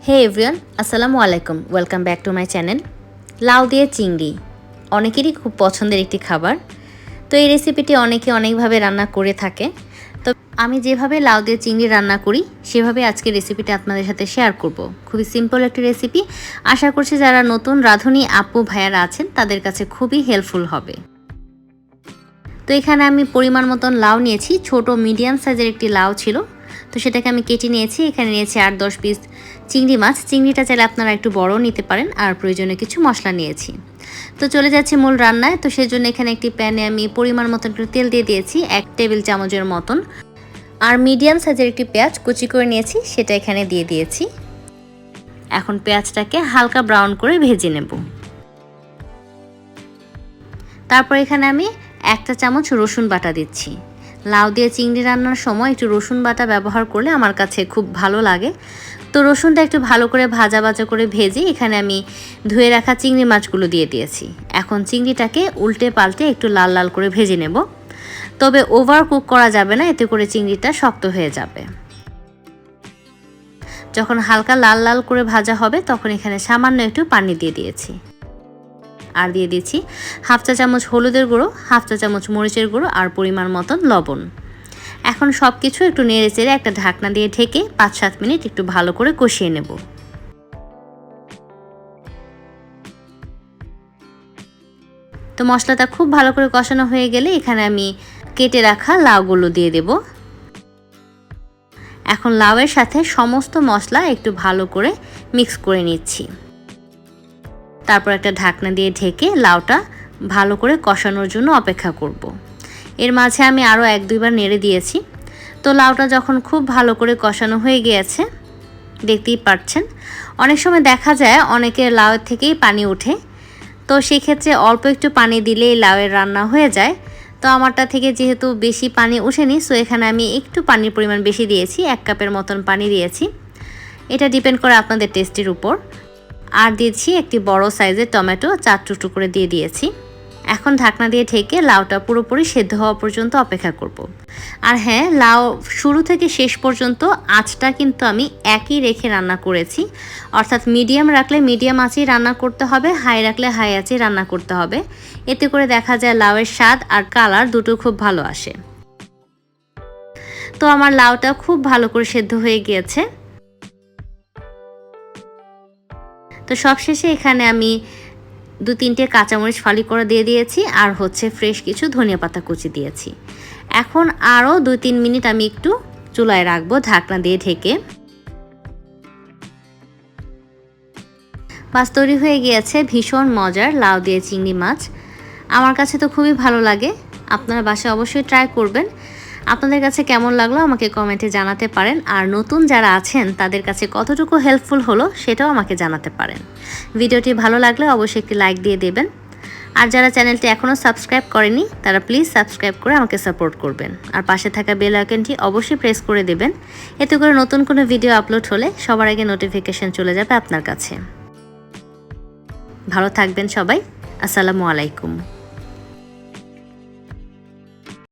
হে everyone, আসসালামু আলাইকুম। Welcome back to my channel. লাউ দিয়ে চিংড়ি অনেকেরই খুব পছন্দের একটি খাবার। তো এই রেসিপিটি অনেকে অনেকভাবে রান্না করে থাকে। তো আমি যেভাবে লাউ দিয়ে চিংড়ি রান্না করি সেভাবে আজকে রেসিপিটা আপনাদের সাথে শেয়ার করব। খুবই সিম্পল একটি রেসিপি। আশা করছি যারা নতুন রাঁধুনি আপু ভাইয়ারা আছেন তাদের কাছে খুবই হেল্পফুল হবে। তো এখানে আমি পরিমাণ মতন লাউ নিয়েছি। ছোট মিডিয়াম সাইজের একটি লাউ ছিল, তো সেটাকে আমি কেটে নিয়েছি। এখানে নিয়েছি 8-10 পিস চিংড়ি মাছ। চিংড়িটা চাইলে আপনারা একটু বড় নিতে পারেন। আর প্রয়োজনে কিছু মশলা নিয়েছি। তো চলে যাচ্ছি মূল রান্নায়। তো সেজন্য এখানে একটি প্যানে আমি পরিমাণ মতন একটু তেল দিয়ে দিয়েছি, 1 টেবিল চামচের মতন। আর মিডিয়াম সাইজের একটি পেঁয়াজ কুচি করে নিয়েছি, সেটা এখানে দিয়ে দিয়েছি। এখন পেঁয়াজটাকে হালকা ব্রাউন করে ভেজে নেব। তারপর এখানে আমি 1 চামচ রসুন বাটা দিচ্ছি। লাউ দিয়ে চিংড়ি রান্নার সময় একটু রসুন বাটা ব্যবহার করলে আমার কাছে খুব ভালো লাগে। তো রসুনটা একটু ভালো করে ভাজা করে ভেজে এখানে আমি ধুয়ে রাখা চিংড়ি মাছগুলো দিয়ে দিয়েছি। এখন চিংড়িটাকে উল্টে পাল্টে একটু লাল লাল করে ভেজে নেব। তবে ওভার কুক করা যাবে না, এতে করে চিংড়িটা শক্ত হয়ে যাবে। যখন হালকা লাল লাল করে ভাজা হবে তখন এখানে সামান্য একটু পানি দিয়ে দিয়েছি। আর দিয়ে দিচ্ছি 1/2 চা চামচ হলুদের গুঁড়ো, 1/2 চা চামচ মরিচের গুঁড়ো আর পরিমাণ মতন লবণ। এখন সব কিছু একটু নেড়ে চেড়ে একটা ঢাকনা দিয়ে ঢেকে 5-7 মিনিট একটু ভালো করে কষিয়ে নেব। তো মশলাটা খুব ভালো করে কষানো হয়ে গেলে এখানে আমি কেটে রাখা লাউগুলো দিয়ে দেব। এখন লাউয়ের সাথে সমস্ত মশলা একটু ভালো করে মিক্স করে নিচ্ছি। তারপর একটা ঢাকনা দিয়ে ঢেকে লাউটা ভালো করে কষানোর জন্য অপেক্ষা করব। এর মাঝে আমি আরও 1-2 বার নেড়ে দিয়েছি। তো লাউটা যখন খুব ভালো করে কষানো হয়ে গিয়েছে, দেখতেই পাচ্ছেন অনেক সময় দেখা যায় অনেকের লাউয়ের থেকেই পানি ওঠে। তো সেক্ষেত্রে অল্প একটু পানি দিলেই লাউয়ের রান্না হয়ে যায়। তো আমারটা থেকে যেহেতু বেশি পানি ওঠেনি, সো এখানে আমি একটু পানির পরিমাণ বেশি দিয়েছি, 1 কাপের মতন পানি দিয়েছি। এটা ডিপেন্ড করে আপনাদের টেস্টের উপর। আর দিয়েছি একটি বড় সাইজের টমেটো 4 টুকরো করে দিয়ে দিয়েছি। এখন ঢাকনা দিয়ে ঢেকে লাউটা পুরোপুরি সেদ্ধ হওয়া পর্যন্ত অপেক্ষা করব। আর হ্যাঁ, লাউ শুরু থেকে শেষ পর্যন্ত আঁচটা কিন্তু আমি একই রেখে রান্না করেছি। অর্থাৎ মিডিয়াম রাখলে মিডিয়াম আঁচেই রান্না করতে হবে, হাই রাখলে হাই আঁচেই রান্না করতে হবে। এতে করে দেখা যায় লাউয়ের স্বাদ আর কালার দুটো খুব ভালো আসে। তো আমার লাউটা খুব ভালো করে সেদ্ধ হয়ে গিয়েছে। তো সবশেষে এখানে আমি 2-3টে কাঁচামরিচ ফালি করে দিয়ে দিয়েছি আর ফ্রেশ কিছু ধনিয়া পাতা কুচি দিয়েছি। এখন আরও 2-3 মিনিট আমি একটু চুলায় রাখবো ঢাকনা দিয়ে ঢেকে। মাছ তৈরি হয়ে গিয়েছে ভীষণ মজার লাউ দিয়ে চিংড়ি মাছ। আমার কাছে তো খুবই ভালো লাগে। আপনারা বাসায় অবশ্যই ট্রাই করবেন। আপনাদের কাছে কেমন লাগলো আমাকে কমেন্টে জানাতে পারেন। আর নতুন যারা আছেন তাদের কাছে কতটুকু হেল্পফুল হলো সেটাও আমাকে জানাতে পারেন। ভিডিওটি ভালো লাগলে অবশ্যই একটি লাইক দিয়ে দেবেন। আর যারা চ্যানেলটি এখনও সাবস্ক্রাইব করেনি তারা প্লিজ সাবস্ক্রাইব করে আমাকে সাপোর্ট করবেন। আর পাশে থাকা বেল আইকনটি অবশ্যই প্রেস করে দেবেন। এতে করে নতুন কোনো ভিডিও আপলোড হলে সবার আগে নোটিফিকেশন চলে যাবে আপনার কাছে। ভালো থাকবেন সবাই। আসসালামু আলাইকুম।